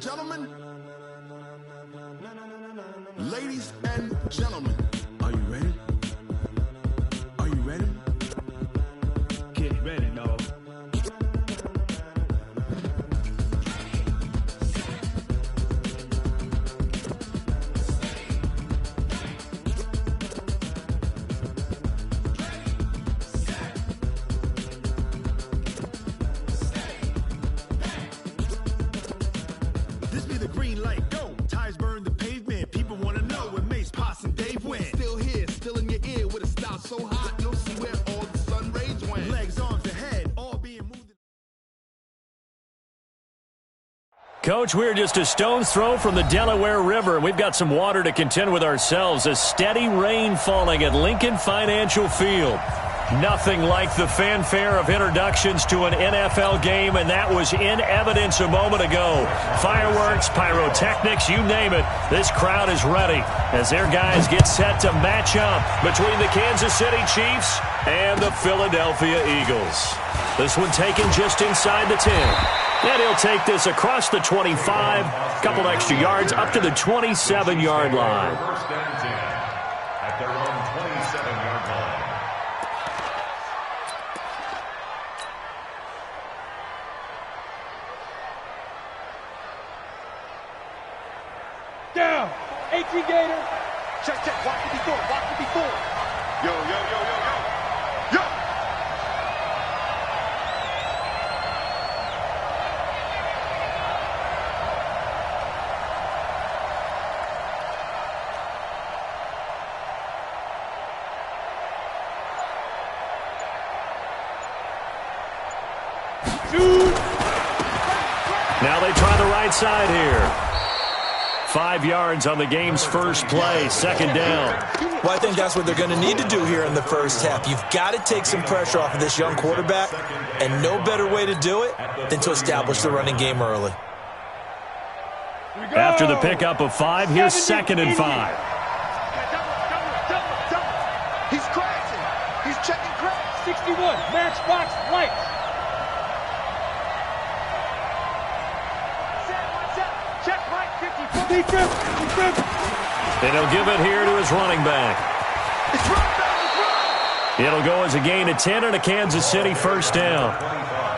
and gentlemen, ladies and gentlemen, are you ready? Are you ready? Get ready, dog. This be the green light, go. Tires burn the pavement. People want to know where Mace, Potts, and Dave went. Still here, still in your ear with a style so hot, you'll see where all the sun rays went. Legs, arms, and head, all being moved. Coach, we're just a stone's throw from the Delaware River, and we've got some water to contend with ourselves. A steady rain falling at Lincoln Financial Field. Nothing like the fanfare of introductions to an NFL game, and that was in evidence a moment ago. Fireworks, pyrotechnics, you name it. This crowd is ready as their guys get set to match up between the Kansas City Chiefs and the Philadelphia Eagles. This one taken just inside the 10. And he'll take this across the 25, couple extra yards up to the 27-yard line. First down 10 at their own 27-yard line. Down. 18 Gator. Check, check. Watch it before. Watch it before. Yo, yo, yo, yo, yo. Yo! Now they try the right side here. 5 yards on the game's first play, second down. Well, I think that's what they're going to need to do here in the first half. You've got to take some pressure off of this young quarterback, and no better way to do it than to establish the running game early. After the pickup of 5, here's second and 5. He's crashing. He's checking crash. 61. Matchbox lights. Check right. 54. Defense. And he'll give it here to his running back. It's run. It'll go as a gain of 10 and a Kansas City first down.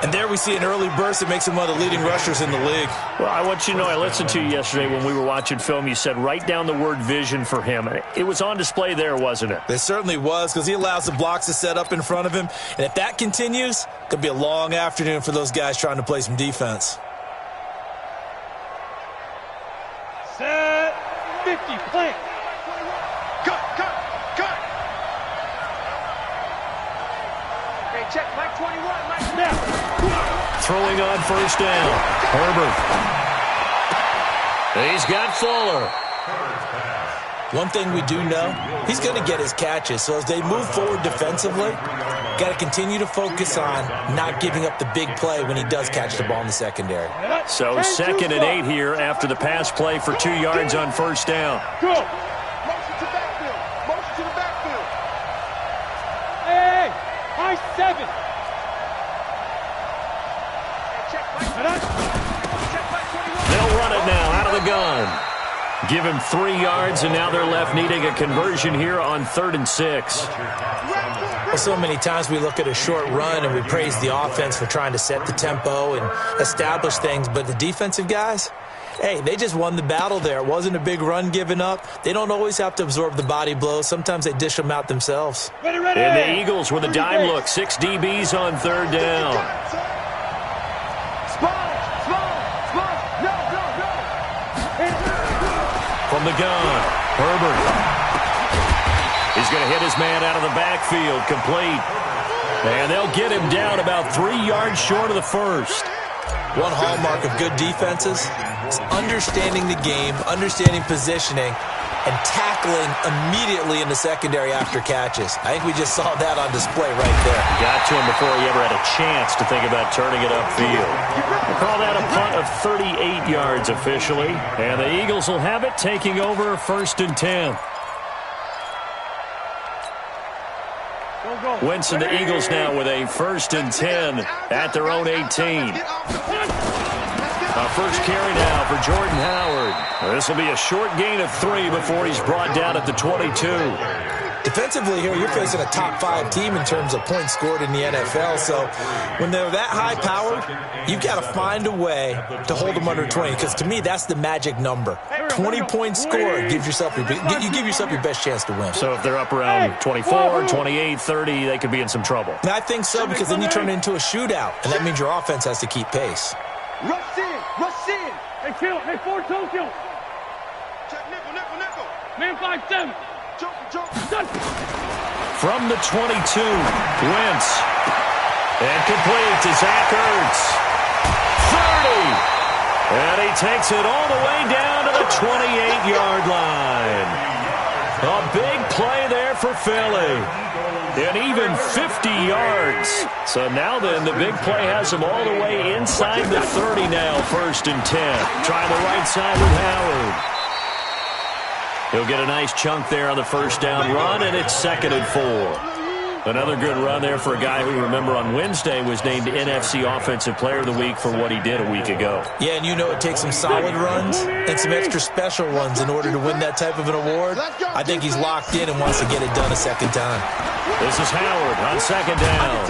And there we see an early burst that makes him one of the leading rushers in the league. Well, I want you to know, I listened to you yesterday when we were watching film. You said write down the word vision for him. It was on display there, wasn't it? It certainly was, because he allows the blocks to set up in front of him. And if that continues, it could be a long afternoon for those guys trying to play some defense. Set. 50. Play. Cut. Okay, check. Mike 21. Mike snap. Throwing on first down. Herbert. He's got Fuller. One thing we do know, he's going to get his catches. So as they move forward defensively, got to continue to focus on not giving up the big play when he does catch the ball in the secondary. So second and 8 here after the pass play for 2 yards on first down. Go. Motion to backfield. Motion to the backfield. Hey. High 7. Check Mike 21. They'll run it now out of the gun. Give him 3 yards, and now they're left needing a conversion here on 3rd and 6. Well, so many times we look at a short run and we praise the offense for trying to set the tempo and establish things, but the defensive guys, hey, they just won the battle there. It wasn't a big run given up. They don't always have to absorb the body blows. Sometimes they dish them out themselves. Ready. And the Eagles with a dime look. 6 DBs on 3rd down. Small. No. From the gun, Herbert. He's going to hit his man out of the backfield, complete. And they'll get him down about 3 yards short of the first. One hallmark of good defenses is understanding the game, understanding positioning, and tackling immediately in the secondary after catches. I think we just saw that on display right there. Got to him before he ever had a chance to think about turning it upfield. We'll call that a punt of 38 yards officially. And the Eagles will have it, taking over 1st and 10. Wentz and the Eagles now with a 1st and 10 at their own 18. First carry now for Jordan Howard. This will be a short gain of 3 before he's brought down at the 22. Defensively here, you're facing a top-5 team in terms of points scored in the NFL. So when they're that high-powered, you've got to find a way to hold them under 20. Because to me, that's the magic number. 20 points scored gives yourself you give yourself your best chance to win. So if they're up around 24, 28, 30, they could be in some trouble. And I think so, because then you turn it into a shootout, and that means your offense has to keep pace. Rush in, rush in. Hey, kill. Hey, 4 Tokyo. Check nickel. Man 5-7. Jump. From the 22, Wentz. And complete to Zach Ertz. 30. And he takes it all the way down to the 28-yard line. A big play there for Philly. And even 50 yards. So now then, the big play has him all the way inside the 30 now, 1st and 10. Try the right side with Howard. He'll get a nice chunk there on the first down run, and it's 2nd and 4. Another good run there for a guy who, remember, on Wednesday was named NFC Offensive Player of the Week for what he did a week ago. Yeah, and you know it takes some solid runs and some extra special ones in order to win that type of an award. I think he's locked in and wants to get it done a second time. This is Howard on 2nd down.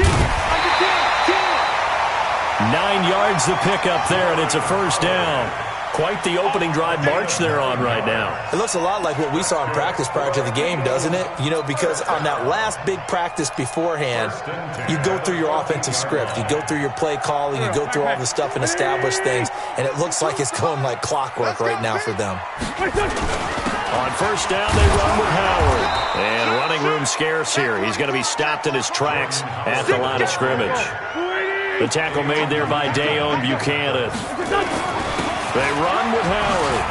9 yards the pickup there, and it's a first down. Quite the opening drive march they're on right now. It looks a lot like what we saw in practice prior to the game, doesn't it? You know, because on that last big practice beforehand, you go through your offensive script. You go through your play calling. You go through all the stuff and establish things. And it looks like it's going like clockwork right now for them. On first down, they run with Howard. And running room scarce here. He's going to be stopped in his tracks at the line of scrimmage. The tackle made there by Dayon Buchanan. They run with Howard.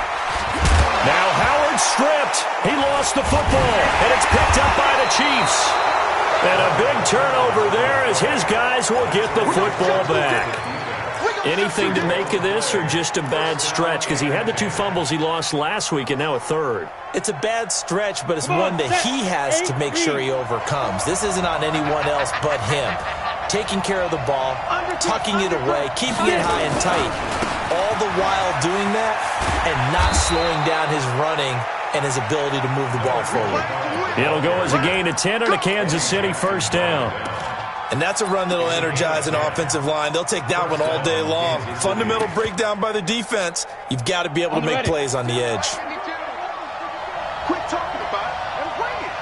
Now Howard stripped. He lost the football, and it's picked up by the Chiefs. And a big turnover there as his guys will get the football back. Anything to make of this, or just a bad stretch? Because he had the 2 fumbles he lost last week and now a 3rd. It's a bad stretch, but it's one that he has to make sure he overcomes. This isn't on anyone else but him. Taking care of the ball, tucking it away, keeping it high and tight. All the while doing that and not slowing down his running and his ability to move the ball forward. It'll go as a gain of 10 on a Kansas City first down. And that's a run that'll energize an offensive line. They'll take that one all day long. Fundamental breakdown by the defense. You've got to be able to make plays on the edge. Quit talking about it and bring it.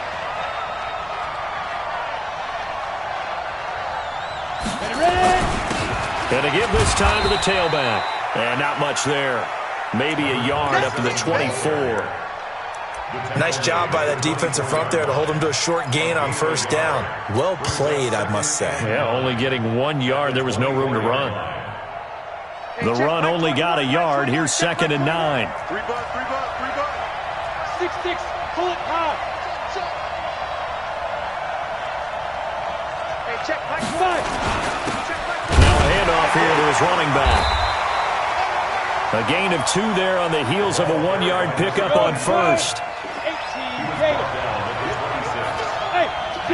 Going to give this time to the tailback. And not much there. Maybe a yard up to the 24. Nice job by that defensive front there to hold him to a short gain on first down. Well played, I must say. Yeah, only getting 1 yard. There was no room to run. The run only got a yard. Here's 2nd and 9. 3 bucks. 6-6. Pull it high. Hey, check back 5. Now a handoff here to his running back. A gain of 2 there on the heels of a 1-yard pickup on first. 18. Hey, 2.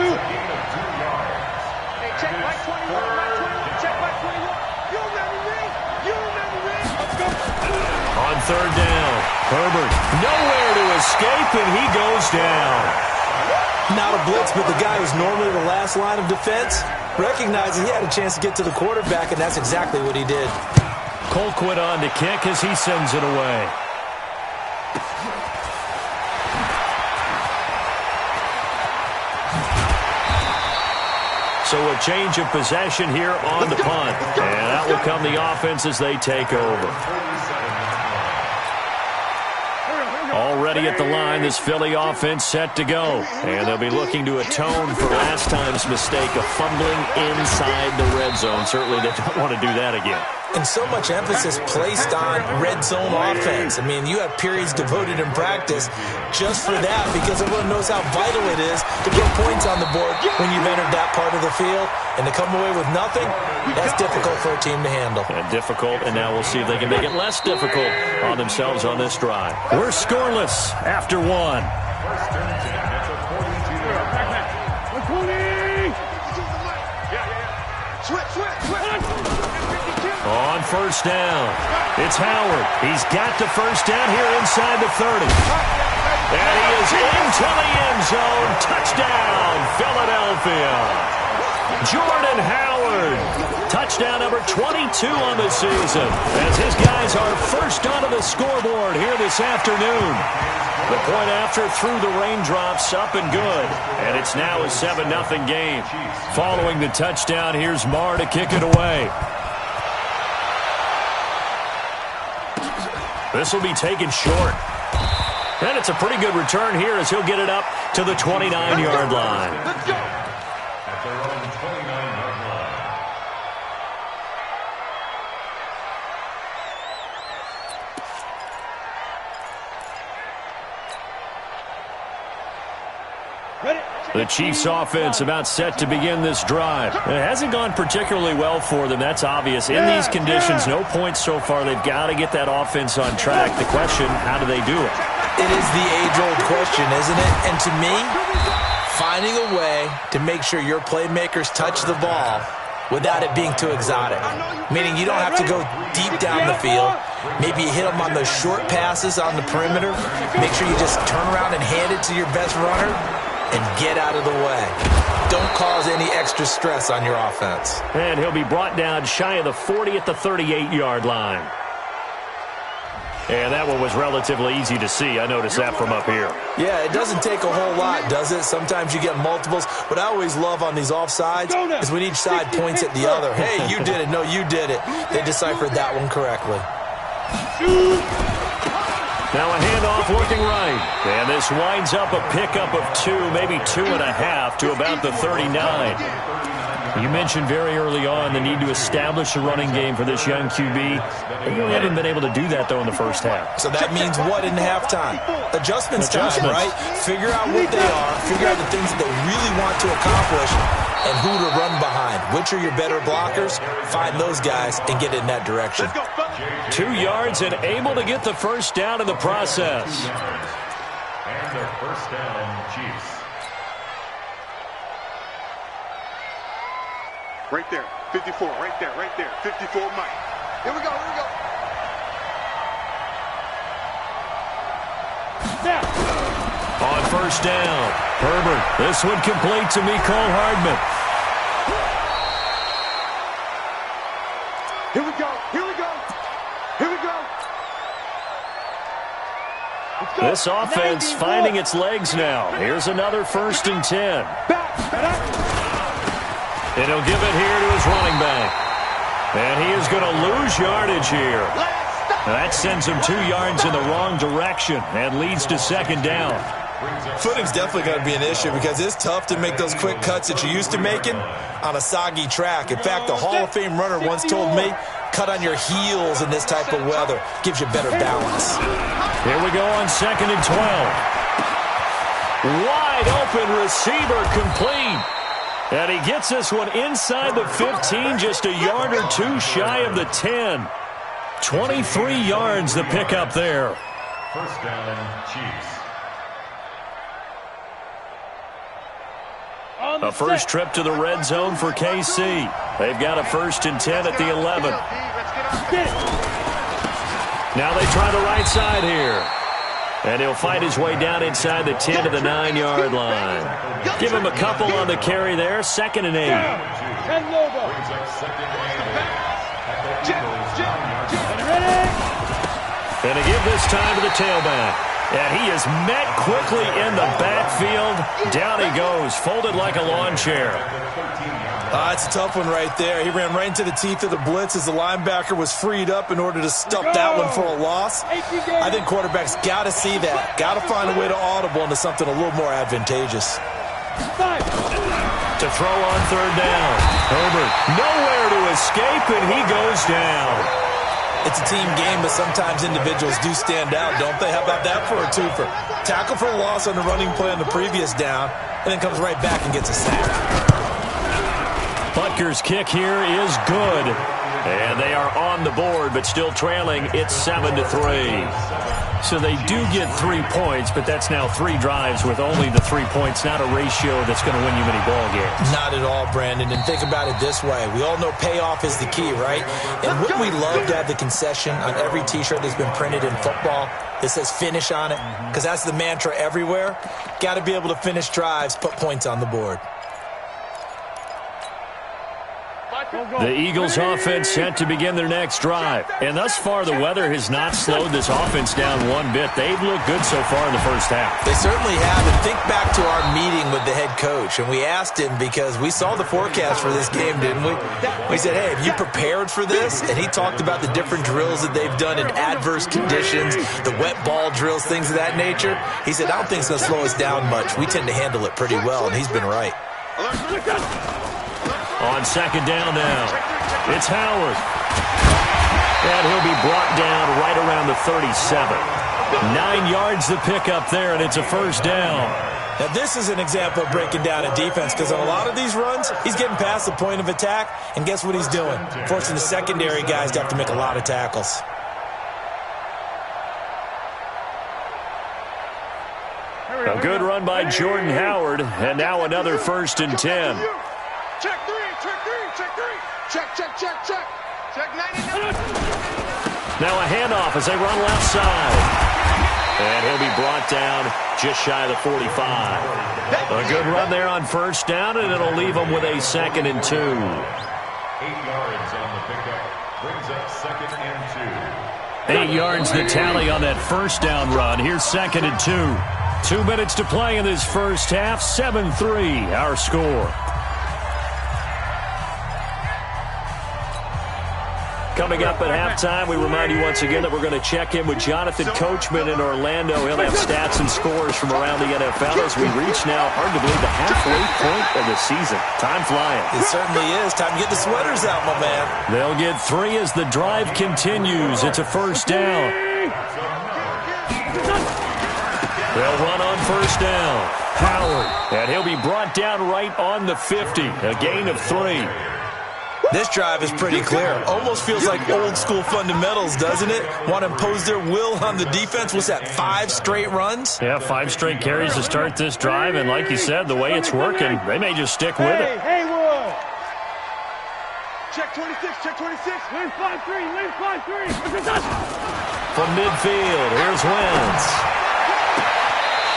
Hey, check back 21. Check back 21. You remember me. Let's go. On 3rd down, Herbert nowhere to escape, and he goes down. Not a blitz, but the guy who's normally the last line of defense recognizes he had a chance to get to the quarterback, and that's exactly what he did. Colquitt on to kick as he sends it away. So a change of possession here on the punt. And out will come the offense as they take over. Already at the line, this Philly offense set to go. And they'll be looking to atone for last time's mistake of fumbling inside the red zone. Certainly they don't want to do that again. And so much emphasis placed on red zone offense. I mean, you have periods devoted in practice just for that, because everyone knows how vital it is to put points on the board when you've entered that part of the field. And to come away with nothing, that's difficult for a team to handle. And difficult, and now we'll see if they can make it less difficult on themselves on this drive. We're scoreless after 1. Switch. On first down, it's Howard. He's got the first down here inside the 30. And he is into the end zone. Touchdown, Philadelphia. Jordan Howard. Touchdown number 22 on the season, as his guys are first onto the scoreboard here this afternoon. The point after through the raindrops, up and good. And it's now a 7-0 game. Following the touchdown, here's Marr to kick it away. This will be taken short. And it's a pretty good return here as he'll get it up to the 29-yard line. Let's go. At their own 29-yard line. The Chiefs offense about set to begin this drive. It hasn't gone particularly well for them, that's obvious. In these conditions, no points so far. They've got to get that offense on track. The question, how do they do it? It is the age-old question, isn't it? And to me, finding a way to make sure your playmakers touch the ball without it being too exotic. Meaning you don't have to go deep down the field. Maybe you hit them on those short passes on the perimeter. Make sure you just turn around and hand it to your best runner and get out of the way. Don't cause any extra stress on your offense. And he'll be brought down shy of the 40 at the 38-yard line. And that one was relatively easy to see. I noticed that from up here. Yeah, it doesn't take a whole lot, does it? Sometimes you get multiples. What I always love on these offsides is when each side points at the other. Hey, you did it. No, you did it. They deciphered that one correctly. Now a handoff looking right. And this winds up a pickup of 2, maybe 2.5 to about the 39. You mentioned very early on the need to establish a running game for this young QB. They really haven't been able to do that, though, in the first half. So that means what in halftime? Adjustments time, right? Figure out what they are, figure out the things that they really want to accomplish, and who to run behind. Which are your better blockers? Find those guys and get in that direction. 2 yards and able to get the first down in the process. And their first down, Chiefs. Right there, 54, right there, 54 Mike. Here we go. On first down, Herbert. This one complete to Mecole Hardman. Here we go. This offense finding its legs now. Here's another 1st and 10. And he'll give it here to his running back. And he is going to lose yardage here. That sends him 2 yards in the wrong direction and leads to 2nd down. Footing's definitely going to be an issue because it's tough to make those quick cuts that you're used to making on a soggy track. In fact, a Hall of Fame runner once told me, cut on your heels in this type of weather. Gives you better balance. Here we go on 2nd and 12. Wide open receiver complete. And he gets this one inside the 15, just a yard or 2 shy of the 10. 23 yards the pickup there. First down, Chiefs. A first trip to the red zone for KC. They've got a 1st and 10 at the 11. Now they try the right side here. And he'll fight his way down inside the 10 to the 9-yard line. Give him a couple on the carry there. 2nd and 8. And to give this time to the tailback. And he is met quickly in the backfield. Down he goes, folded like a lawn chair. It's a tough one right there. He ran right into the teeth of the blitz as the linebacker was freed up in order to stuff that one for a loss. I think quarterbacks got to see that. Got to find a way to audible into something a little more advantageous. To throw on 3rd down. Herbert nowhere to escape, and he goes down. It's a team game, but sometimes individuals do stand out, don't they? How about that for a twofer? Tackle for a loss on the running play on the previous down, and then comes right back and gets a sack. Butker's kick here is good. And they are on the board, but still trailing. It's 7-3. So they do get 3 points, but that's now 3 drives with only the 3 points, not a ratio that's going to win you many ball games. Not at all, Brandon. And think about it this way. We all know payoff is the key, right? And wouldn't we love to have the concession on every T-shirt that's been printed in football that says finish on it? Because that's the mantra everywhere. Got to be able to finish drives, put points on the board. The Eagles offense set to begin their next drive. And thus far, the weather has not slowed this offense down one bit. They've looked good so far in the first half. They certainly have. And think back to our meeting with the head coach. And we asked him because we saw the forecast for this game, didn't we? We said, hey, have you prepared for this? And he talked about the different drills that they've done in adverse conditions, the wet ball drills, things of that nature. He said, I don't think it's going to slow us down much. We tend to handle it pretty well, and he's been right. On second down now, it's Howard. And he'll be brought down right around the 37. 9 yards the pickup there, and it's a first down. Now, this is an example of breaking down a defense because on a lot of these runs, he's getting past the point of attack, and guess what he's doing? Forcing the secondary guys to have to make a lot of tackles. A good run by Jordan Howard, and now another 1st and 10. Check 3, check 3, check 3. Check, check, check, check. Check 99. Now a handoff as they run left side. And he'll be brought down just shy of the 45. A good run there on first down, and it'll leave them with a 2nd and 2. 8 yards on the pickup. Brings up 2nd and 2. 8 yards the tally on that first down run. Here's 2nd and 2. 2 minutes to play in this first half. 7-3 our score. Coming up at halftime, we remind you once again that we're going to check in with Jonathan Coachman in Orlando. He'll have stats and scores from around the NFL as we reach now, hard to believe, the halfway point of the season. Time flying. It certainly is. Time to get the sweaters out, my man. They'll get 3 as the drive continues. It's a first down. They'll run on first down. Howard, and he'll be brought down right on the 50. A gain of 3. This drive is pretty clear. Almost feels like old school fundamentals, doesn't it? Want to impose their will on the defense. What's that, 5 straight runs? Yeah, 5 straight carries to start this drive. And like you said, the way it's working, they may just stick with it. Haywood. Check 26, check 26. Lane 5-3, lane 5-3. From midfield, here's Wentz.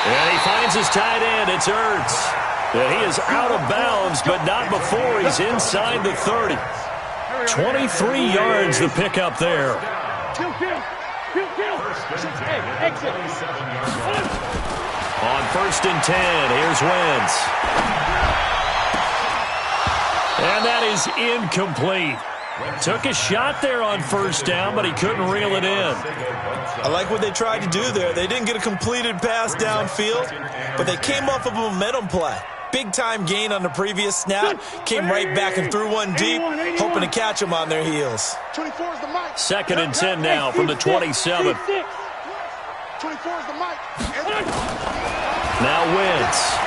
And he finds his tight end. It's Ertz. And he is out of bounds, but not before he's inside the 30. 23 yards the pickup there. Kill. Hey, exit. On 1st and 10, here's Wentz. And that is incomplete. Took a shot there on first down, but he couldn't reel it in. I like what they tried to do there. They didn't get a completed pass downfield, but they came off of a momentum play. Big-time gain on the previous snap. Came right back and threw one deep, hoping to catch them on their heels. 24 is the mic. 2nd and 10 now from the 27. 24 is the mic. Now Wentz.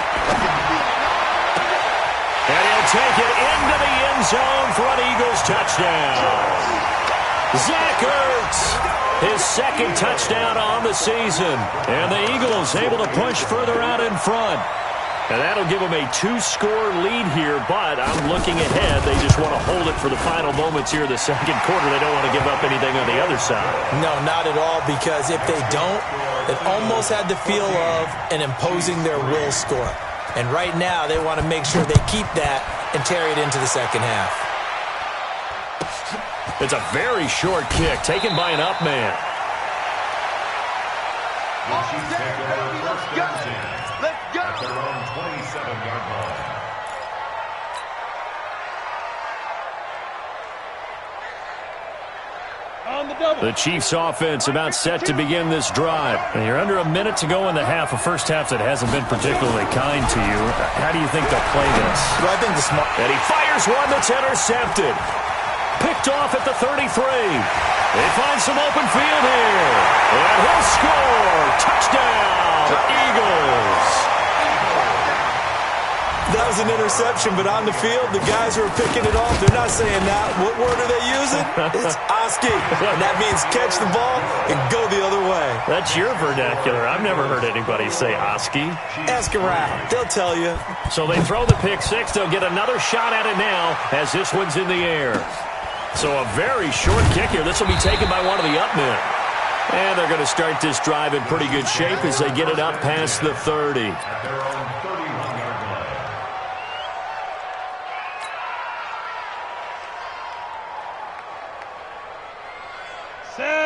And he'll take it into the end zone for an Eagles touchdown. Zach Ertz, his 2nd touchdown on the season. And the Eagles able to push further out in front. And that'll give them a 2-score lead here, but I'm looking ahead. They just want to hold it for the final moments here in the second quarter. They don't want to give up anything on the other side. No, not at all, because if they don't, it almost had the feel of an imposing their will score. And right now, they want to make sure they keep that and carry it into the second half. It's a very short kick taken by an up man. The Chiefs take over 1st and 10. Let's go. At their own 27-yard line. On the double. The Chiefs offense about set to begin this drive. And you're under a minute to go in the half, a first half that hasn't been particularly kind to you. How do you think they'll play this? Well, I think the smart... And he fires one that's intercepted. Picked off at the 33. They find some open field here. And he'll score. Touchdown, Eagles. That was an interception, but on the field, the guys who are picking it off, they're not saying that. What word are they using? It's Oski. And that means catch the ball and go the other way. That's your vernacular. I've never heard anybody say Oski. Ask around. They'll tell you. So they throw the pick six. They'll get another shot at it now as this one's in the air. So a very short kick here. This will be taken by one of the up men. And they're going to start this drive in pretty good shape as they get it up past the 30.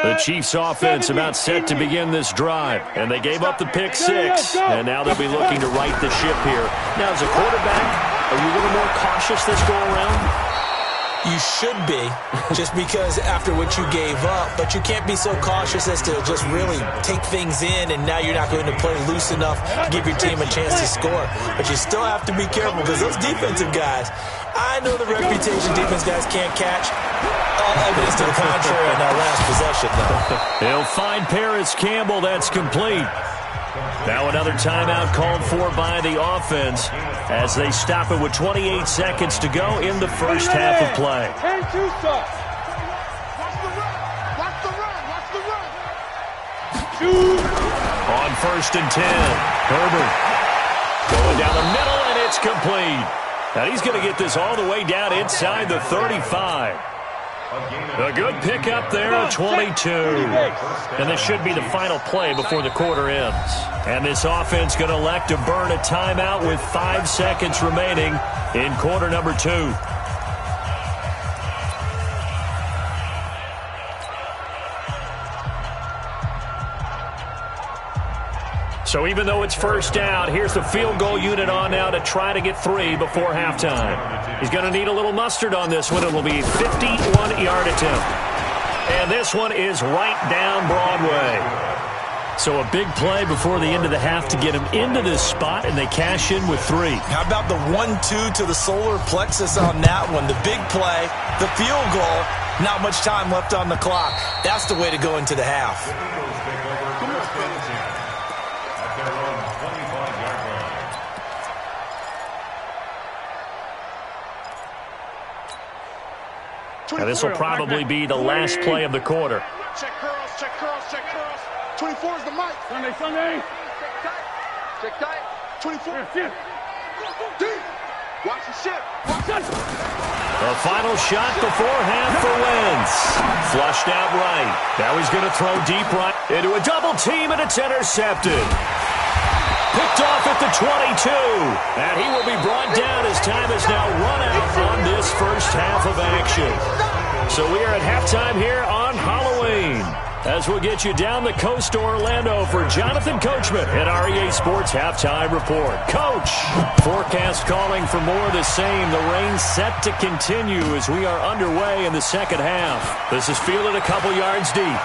The Chiefs offense about set to begin this drive. And they gave up the pick six. And now they'll be looking to right the ship here. Now, as a quarterback, are you a little more cautious this go around? You should be, just because after what you gave up, but you can't be so cautious as to just really take things in, and now you're not going to play loose enough to give your team a chance to score. But you still have to be careful because those defensive guys, I know the reputation defense guys can't catch. All evidence to the contrary on that last possession, though. He'll find Paris Campbell. That's complete. Now another timeout called for by the offense as they stop it with 28 seconds to go in the first half of play. And two stops. Shoot. On 1st and 10, Herbert going down the middle, and it's complete. Now he's going to get this all the way down inside the 35. A good pickup there at 22. And this should be the final play before the quarter ends. And this offense going to elect to burn a timeout with 5 seconds remaining in quarter number 2. So even though it's first down, here's the field goal unit on now to try to get 3 before halftime. He's going to need a little mustard on this one. It will be a 51-yard attempt. And this one is right down Broadway. So a big play before the end of the half to get him into this spot, and they cash in with 3. How about the 1-2 to the solar plexus on that one? The big play, the field goal, not much time left on the clock. That's the way to go into the half. And this will probably be the last play of the quarter. Check curls, check curls, check curls. 24 is the mic. Sunday. Check tight. 24. Shit. Watch the ship. The final shot before half for Wentz. Flushed out right. Now he's going to throw deep right into a double team, and it's intercepted. Picked off at the 22. And he will be brought down as time has now run out on this first half of action. So we are at halftime here on Halloween, as we'll get you down the coast to Orlando for Jonathan Coachman at REA Sports Halftime Report. Coach, forecast calling for more of the same. The rain set to continue as we are underway in the second half. This is fielded a couple yards deep.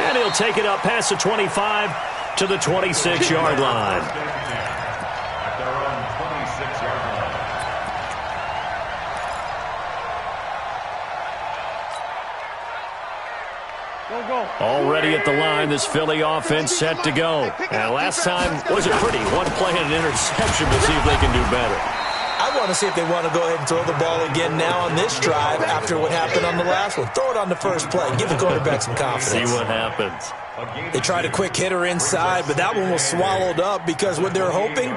And he'll take it up past the 25 to the 26-yard line. At their own 26-yard line. Already at the line, this Philly offense set to go. And last time wasn't pretty. One play and an interception. We'll see if they can do better. I want to see if they want to go ahead and throw the ball again now on this drive after what happened on the last one. Throw it on the first play. Give the quarterback some confidence. See what happens. They tried a quick hitter inside, but that one was swallowed up because what they're hoping,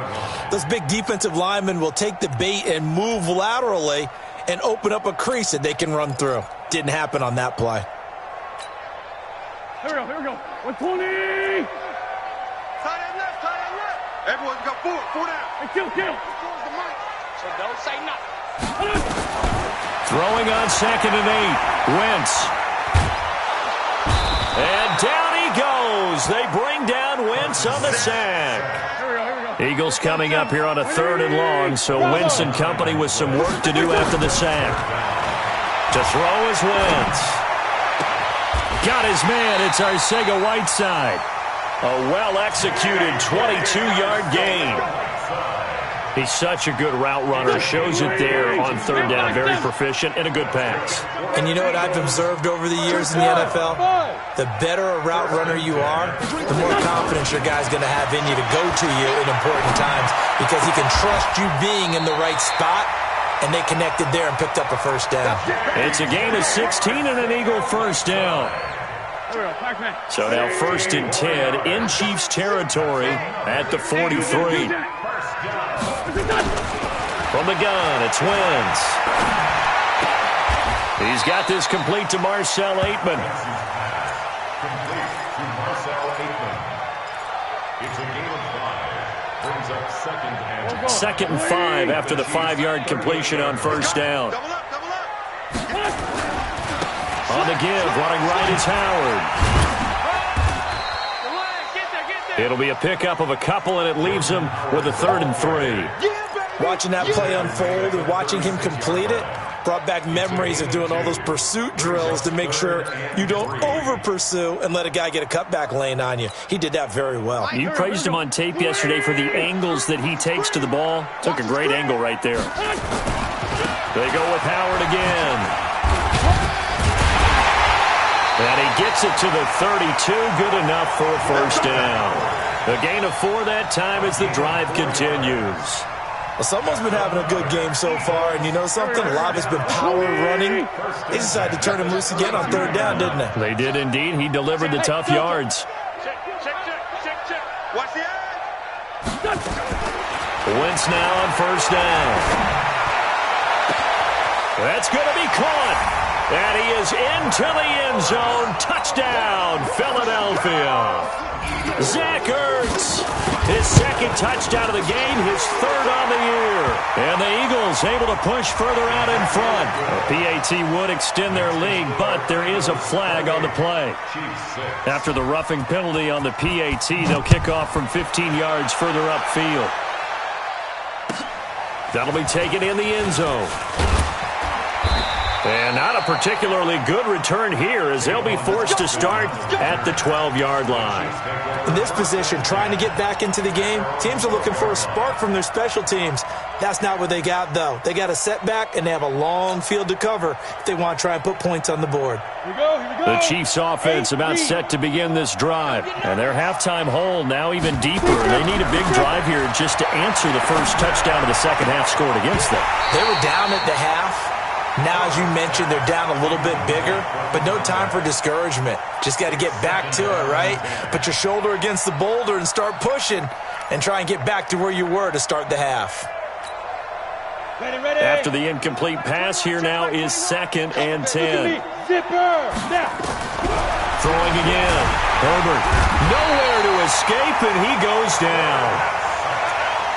those big defensive linemen will take the bait and move laterally and open up a crease that they can run through. Didn't happen on that play. Here we go. 120. Tie that left. Everyone's got 4 down. Hey, kill. Four's the mic. So don't say nothing. Throwing on 2nd and 8. Wentz. And down he goes. They bring down Wentz on the sack. Here we go. Eagles coming up here on a 3rd and long, so Wentz and company with some work to do after the sack. To throw is Wentz. Got his man. It's Arcega-Whiteside. A well-executed 22-yard gain. He's such a good route runner. Shows it there on third down. Very proficient and a good pass. And you know what I've observed over the years in the NFL? The better a route runner you are, the more confidence your guy's going to have in you to go to you in important times because he can trust you being in the right spot, and they connected there and picked up a first down. It's a gain of 16 and an Eagle first down. So now 1st and 10 in Chiefs territory at the 43. From the gun, it's Wentz. He's got this complete to Marcel Aitman. Complete to Marcel Aitman. It's a gain of 5. Brings up 2nd and 5 after the 5-yard completion on first down. On the give, running right is Howard. It'll be a pickup of a couple, and it leaves him with a 3rd and 3. Watching that play unfold and watching him complete it brought back memories of doing all those pursuit drills to make sure you don't over-pursue and let a guy get a cutback lane on you. He did that very well. You praised him on tape yesterday for the angles that he takes to the ball. Took a great angle right there. They go with Howard again. And he gets it to the 32. Good enough for a first down. A gain of 4 that time as the drive continues. Well, someone's been having a good game so far, and you know something? A lot has been power running. They decided to turn him loose again on 3rd down, didn't they? They did indeed. He delivered the tough yards. Wentz now on first down. That's going to be caught. And he is into the end zone. Touchdown, Philadelphia. Zach Ertz, his 2nd touchdown of the game, his 3rd on the year. And the Eagles able to push further out in front. The PAT would extend their lead, but there is a flag on the play. After the roughing penalty on the PAT, they'll kick off from 15 yards further upfield. That'll be taken in the end zone. And not a particularly good return here as they'll be forced to start at the 12-yard line. In this position, trying to get back into the game, teams are looking for a spark from their special teams. That's not what they got, though. They got a setback, and they have a long field to cover if they want to try and put points on the board. Here we go. The Chiefs' offense about set to begin this drive. And their halftime hole now even deeper. They need a big drive here just to answer the first touchdown of the second half scored against them. They were down at the half. Now, as you mentioned, they're down a little bit bigger, but no time for discouragement. Just got to get back to it, right? Put your shoulder against the boulder and start pushing and try and get back to where you were to start the half. Ready. After the incomplete pass, here now is 2nd and 10. Throwing again. Herbert, nowhere to escape, and he goes down.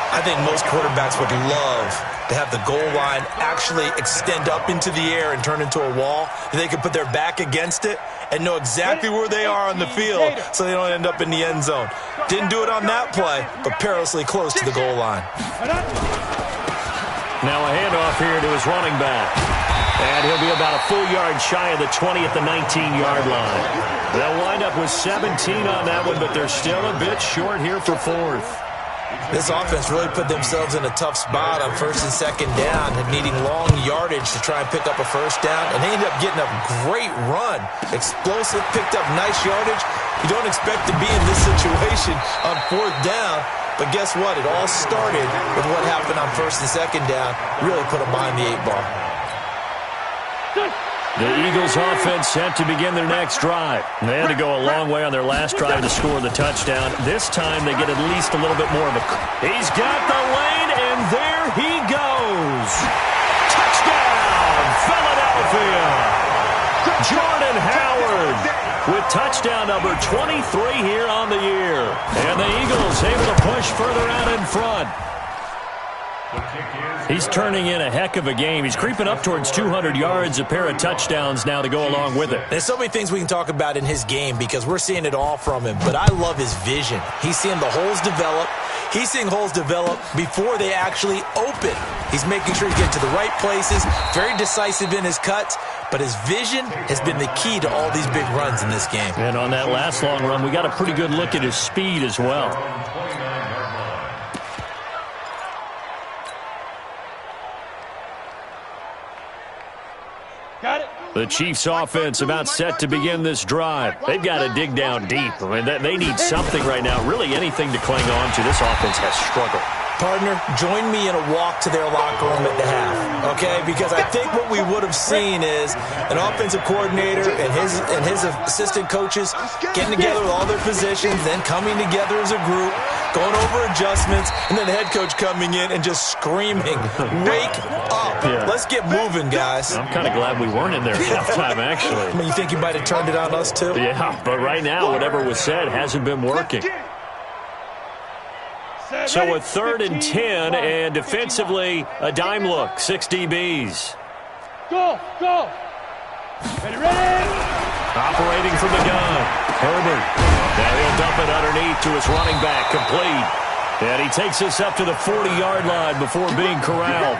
I think most quarterbacks would love to have the goal line actually extend up into the air and turn into a wall. They can put their back against it and know exactly where they are on the field so they don't end up in the end zone. Didn't do it on that play, but perilously close to the goal line. Now a handoff here to his running back. And he'll be about a full yard shy of the 20 at the 19-yard line. They'll wind up with 17 on that one, but they're still a bit short here for 4th. This offense really put themselves in a tough spot on 1st and 2nd down and needing long yardage to try and pick up a first down, and they ended up getting a great run. Explosive, picked up nice yardage. You don't expect to be in this situation on 4th down, but guess what? It all started with what happened on 1st and 2nd down. Really put them behind the 8-ball. The Eagles offense set to begin their next drive. They had to go a long way on their last drive to score the touchdown. This time they get at least a little bit more of a... He's got the lane, and there he goes. Touchdown, Philadelphia. Jordan Howard with touchdown number 23 here on the year. And the Eagles able to push further out in front. He's turning in a heck of a game. He's creeping up towards 200 yards, a pair of touchdowns now to go along with it. There's so many things we can talk about in his game because we're seeing it all from him, but I love his vision. He's seeing the holes develop. He's seeing holes develop before they actually open. He's making sure he's getting to the right places, very decisive in his cuts, but his vision has been the key to all these big runs in this game. And on that last long run, we got a pretty good look at his speed as well. The Chiefs offense about set to begin this drive. They've got to dig down deep. I mean, they need something right now, really anything to cling on to. This offense has struggled. Partner, join me in a walk to their locker room at the half, okay? Because I think what we would have seen is an offensive coordinator and his assistant coaches getting together with all their positions, then coming together as a group, going over adjustments, and then the head coach coming in and just screaming, "Wake up. Yeah. Let's get moving, guys." I'm kind of glad we weren't in there at halftime, actually. I mean, you think you might have turned it on us, too? Yeah, but right now, whatever was said hasn't been working. So a 3rd and 10, and defensively, a dime look, 6 DBs. Go! Ready! Operating from the gun, Herbert. Now he'll dump it underneath to his running back, complete. And he takes us up to the 40-yard line before being corralled.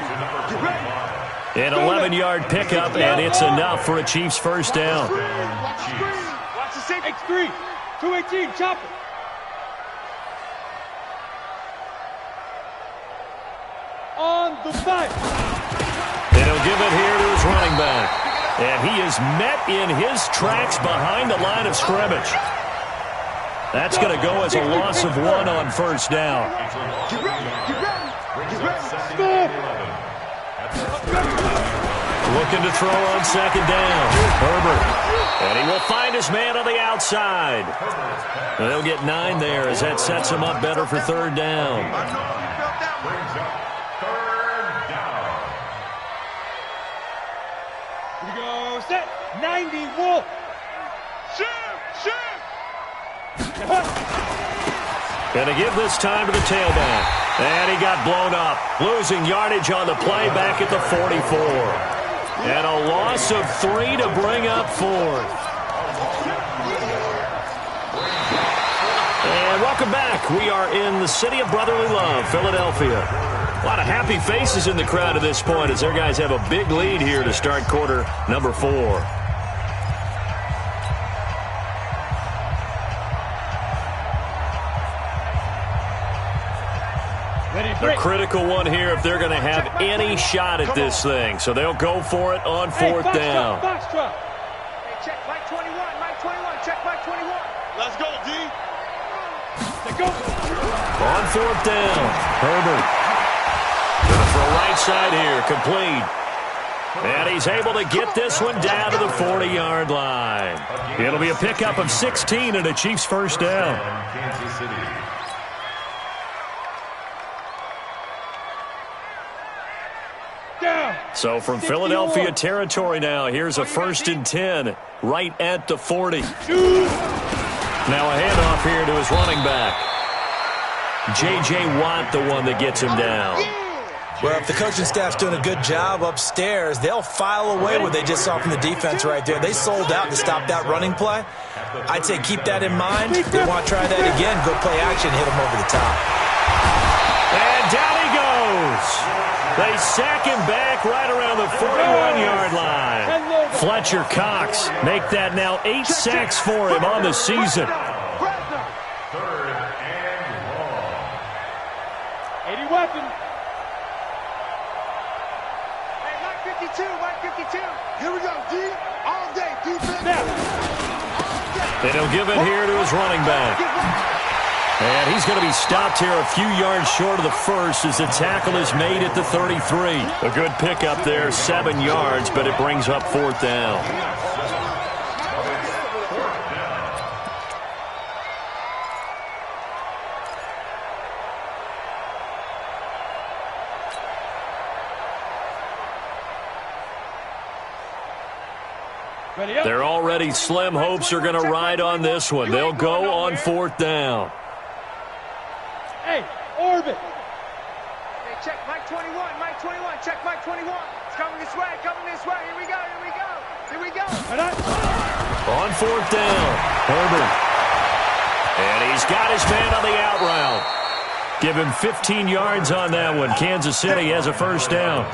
An 11-yard pickup, and it's enough for a Chiefs first down. Watch the safety. X3, 218, chop it. On the 5. And he'll give it here to his running back. And he is met in his tracks behind the line of scrimmage. That's going to go as a loss of 1 on first down. Get ready. Looking to throw on second down. Herbert. And he will find his man on the outside. And they'll get 9 there as that sets him up better for 3rd down. Here we go. Set. 90 Wolf. Shoot. Going to give this time to the tailback. And he got blown up. Losing yardage on the play back at the 44. And a loss of 3 to bring up 4th. And welcome back. We are in the city of brotherly love, Philadelphia. A lot of happy faces in the crowd at this point as their guys have a big lead here to start quarter number 4. A critical one here if they're going to have any shot at this thing. So they'll go for it on 4th down. Hey, check Mike 21, check Mike 21. Let's go, D. Let's go. On 4th down, Herbert. Going to throw right side here, complete. And he's able to get this one down to the 40-yard line. It'll be a pickup of 16 and a Chiefs first down. Kansas City. So from Philadelphia territory now, here's a 1st and 10 right at the 40. Now a handoff here to his running back. J.J. Watt, the one that gets him down. Well, if the coaching staff's doing a good job upstairs, they'll file away what they just saw from the defense right there. They sold out to stop that running play. I'd say keep that in mind. If they want to try that again, go play action, hit them over the top. And down he goes. They sack him back right around the 41-yard line. Fletcher Cox make that now 8 sacks for him on the season. 3rd and long. 80 weapon. Hey, Mike 52. Here we go, D. All day, defense. And he'll give it here to his running back. And he's going to be stopped here a few yards short of the first as the tackle is made at the 33. A good pickup there, 7 yards, but it brings up 4th down. They're already slim hopes are going to ride on this one. They'll go on 4th down. Hey, orbit. Hey, check Mike 21, check Mike 21. It's coming this way. Here we go. On 4th down, Herbert. And he's got his man on the out route. Give him 15 yards on that one. Kansas City has a first down.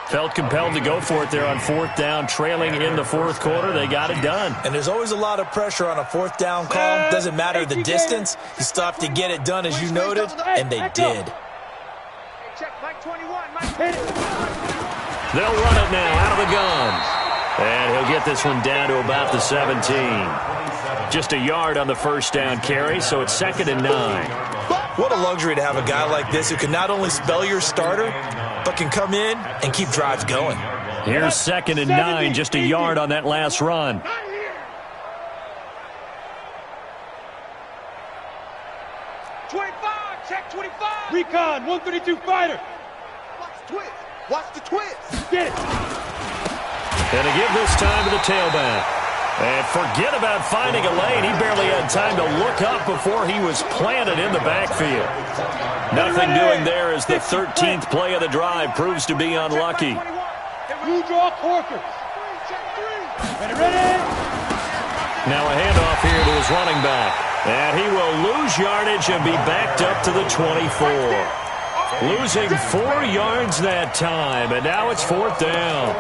Felt compelled to go for it there on 4th down, trailing in the 4th quarter. They got it done. And there's always a lot of pressure on a 4th down call. Doesn't matter the distance. You still have to get it done, as you noted, and they did. Check Mike 21, They'll run it now out of the gun. And he'll get this one down to about the 17. Just a yard on the first down carry, so it's 2nd and 9. What a luxury to have a guy like this who can not only spell your starter, but can come in and keep drives going. Here's 2nd and 9, just a yard on that last run. Recon, 132 fighter. Watch the twist. Watch the twist. Get it. And to give this time to the tailback. And forget about finding a lane. He barely had time to look up before he was planted in the backfield. Nothing doing there as the 13th play of the drive proves to be unlucky. Blue draw Corker. Ready. Now a handoff here to his running back. And he will lose yardage and be backed up to the 24. Losing 4 yards that time, and now it's 4th down.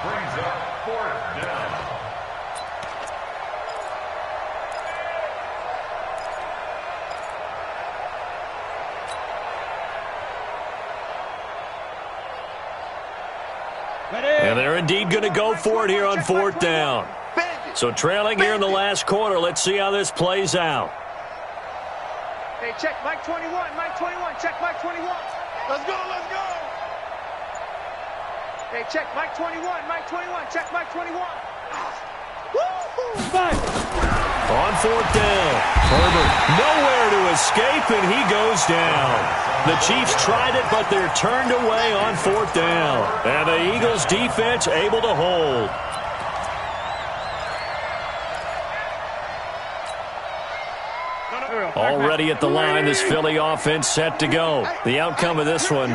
Brings up 4th down. And they're indeed going to go for it here on 4th down. So trailing here in the last quarter. Let's see how this plays out. Hey, check Mike 21, Mike 21, check Mike 21. Let's go, let's go. Hey, check Mike 21, Mike 21, check Mike 21. On 4th down, Herbert nowhere to escape, and he goes down. The Chiefs tried it, but they're turned away on 4th down. And the Eagles defense able to hold. Already at the line, this Philly offense set to go. The outcome of this one,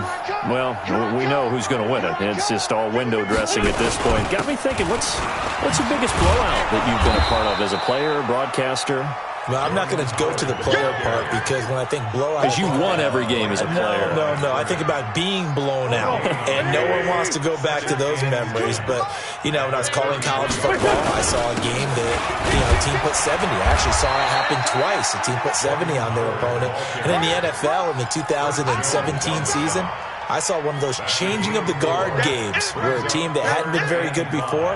well, we know who's going to win it. It's just all window dressing at this point. Got me thinking, what's the biggest blowout that you've been a part of as a player, broadcaster? Well, I'm not going to go to the player part because when I think blowout... Because you won every game as a player. No. I think about being blown out, and no one wants to go back to those memories. But, you know, when I was calling college football, I saw a game that, a team put 70. I actually saw it happen twice. A team put 70 on their opponent. And in the NFL in the 2017 season, I saw one of those changing of the guard games where a team that hadn't been very good before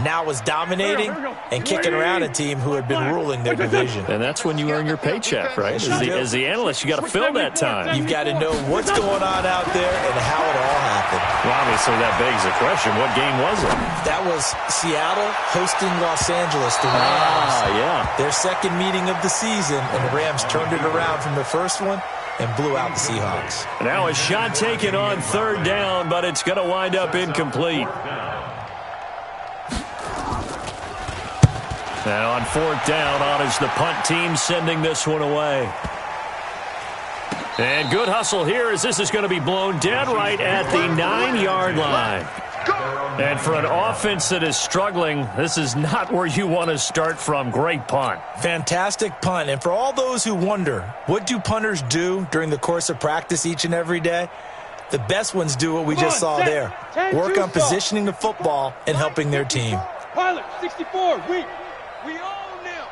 now was dominating and kicking around a team who had been ruling their division. And that's when you earn your paycheck, right? As the analyst, you got to fill that time. You've got to know what's going on out there and how it all happened. Well, obviously, that begs the question, what game was it? That was Seattle hosting Los Angeles, the Rams. Yeah. Their second meeting of the season, and the Rams turned it around from the first one and blew out the Seahawks. Now a shot taken on 3rd down, but it's going to wind up incomplete. Now on 4th down, on is the punt team sending this one away. And good hustle here as this is going to be blown dead right at the 9-yard line. And for an offense that is struggling, this is not where you want to start from. Great punt. Fantastic punt. And for all those who wonder, what do punters do during the course of practice each and every day? The best ones do what we just saw there. Work on positioning the football and helping their team. Pilot, 64, we own them.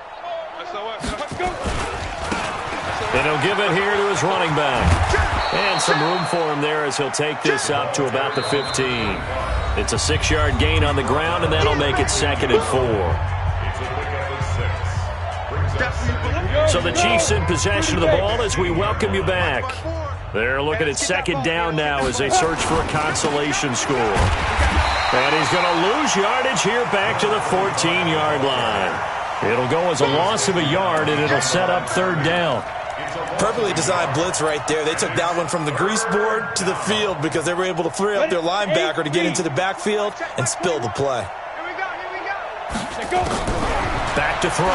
And he'll give it here to his running back. And some room for him there as he'll take this up to about the 15. It's a 6-yard gain on the ground, and that'll make it 2nd and 4. So the Chiefs in possession of the ball as we welcome you back. They're looking at 2nd down now as they search for a consolation score. And he's going to lose yardage here back to the 14-yard line. It'll go as a loss of a yard, and it'll set up 3rd down. Perfectly designed blitz right there. They took that one from the grease board to the field because they were able to free up their linebacker to get into the backfield and spill the play. Here we go. Back to throw.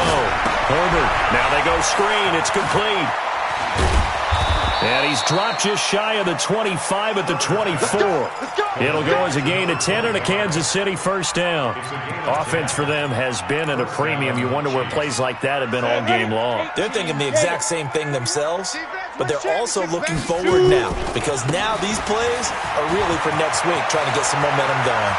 Herbert. Now they go screen. It's complete. And he's dropped just shy of the 25 at the 24. It'll go as a gain of 10 and a Kansas City 1st down. Offense for them has been at a premium. You wonder where plays like that have been all game long. They're thinking the exact same thing themselves, but they're also looking forward now because now these plays are really for next week, trying to get some momentum going.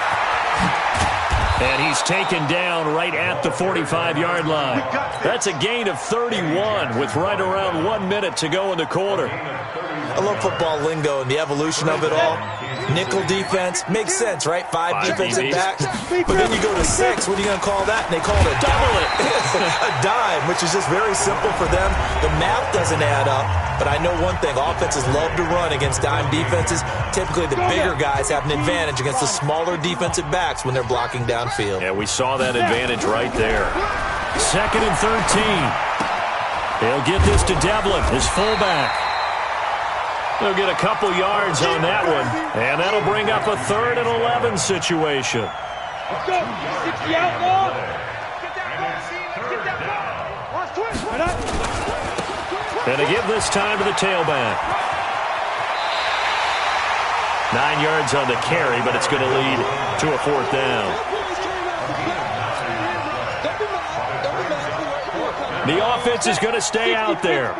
And he's taken down right at the 45-yard line. That's a gain of 31 with right around 1 minute to go in the quarter. A love football lingo and the evolution of it all. Nickel defense makes sense, right? 5 defensive backs. But then you go to 6. What are you going to call that? And they call it a Double it. a dime, which is just very simple for them. The math doesn't add up. But I know one thing. Offenses love to run against dime defenses. Typically, the bigger guys have an advantage against the smaller defensive backs when they're blocking downfield. Yeah, we saw that advantage right there. 2nd and 13. He'll get this to Devlin, his fullback. They'll get a couple yards on that one, and that'll bring up a 3rd and 11 situation. Let's go. 60 out long. Get that ball, see? Get that ball. Watch twist. And to give this time to the tailback. 9 yards on the carry, but it's going to lead to a 4th down. The offense is going to stay out there.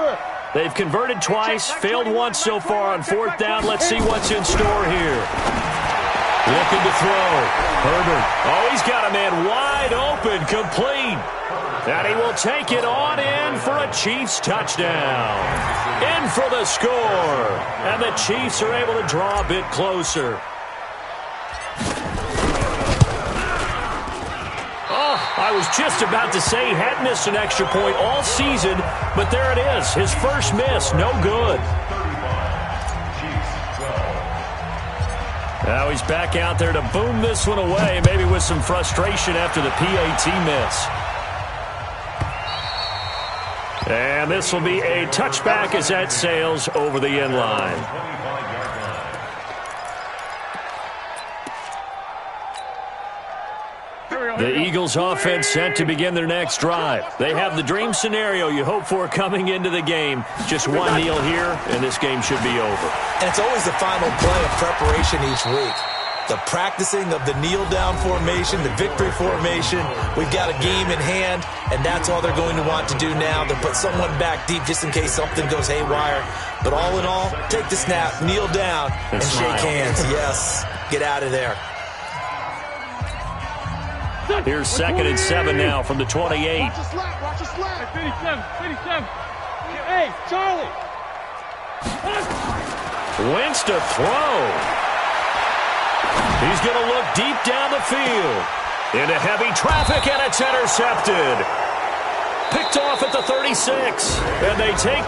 They've converted twice, failed once so far on 4th down. Let's see what's in store here. Looking to throw. Herbert. Oh, he's got a man wide open, complete. And he will take it on in for a Chiefs touchdown. In for the score. And the Chiefs are able to draw a bit closer. I was just about to say he hadn't missed an extra point all season, but there it is. His first miss, no good. Now he's back out there to boom this one away, maybe with some frustration after the PAT miss. And this will be a touchback as that sails over the end line. The Eagles offense set to begin their next drive. They have the dream scenario you hope for coming into the game. Just one kneel here, and this game should be over. And it's always the final play of preparation each week. The practicing of the kneel-down formation, the victory formation. We've got a game in hand, and that's all they're going to want to do now. They'll put someone back deep just in case something goes haywire. But all in all, take the snap, kneel down, and shake hands. Yes, get out of there. Here's 2nd and 7 now from the 28. Watch the slap. Watch the slap. 57. Hey, Charlie. Wentz to throw. He's going to look deep down the field. Into heavy traffic, and it's intercepted. Picked off at the 36. And they take